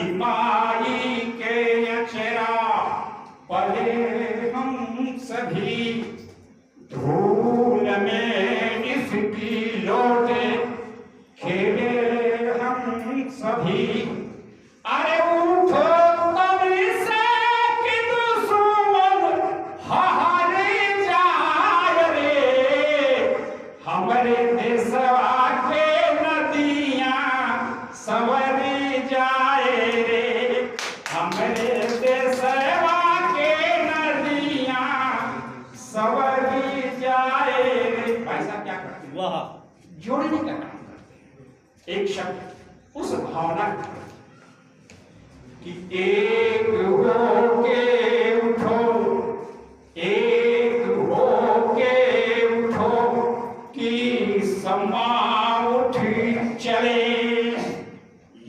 नदी माई के अचरा पले हम सभी, धूल में इसकी लौटे खेले हम सभी। अरे उठो तभी से कि दुश्मन हारे जाए रे, हमारे देशवा के नदियां संवरी जाए रे, हमारे देशवा के नदियां संवरी जाए रे। भाई साहब क्या करते हैं? वाह, जोड़ने का काम करते हैं। एक शब्द उस भावना कि एक हो के उठो, एक हो के उठो कि समा उठी चले,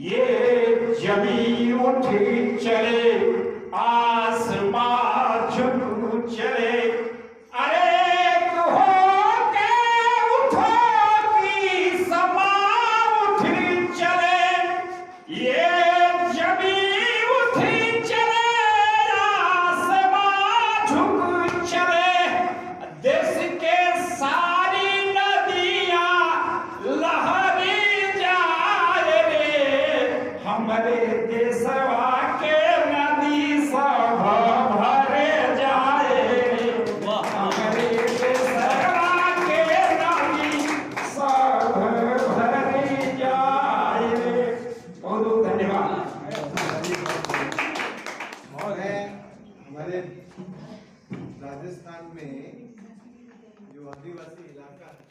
ये जमी उठी चले, आसमां झुक चले। अरे एक हो के उठो कि समा उठी चले, ये जमी उठी चले, आसमां झुक चले। देश के सारी नदियां लहरी जाए रे, हमारे देशवा के नदी सब भरे जाए रे, हमारे देशवा के नदी सब भरे जाए रे। बहुत बहुत धन्यवाद। हमारे राजस्थान में जो आदिवासी इलाका है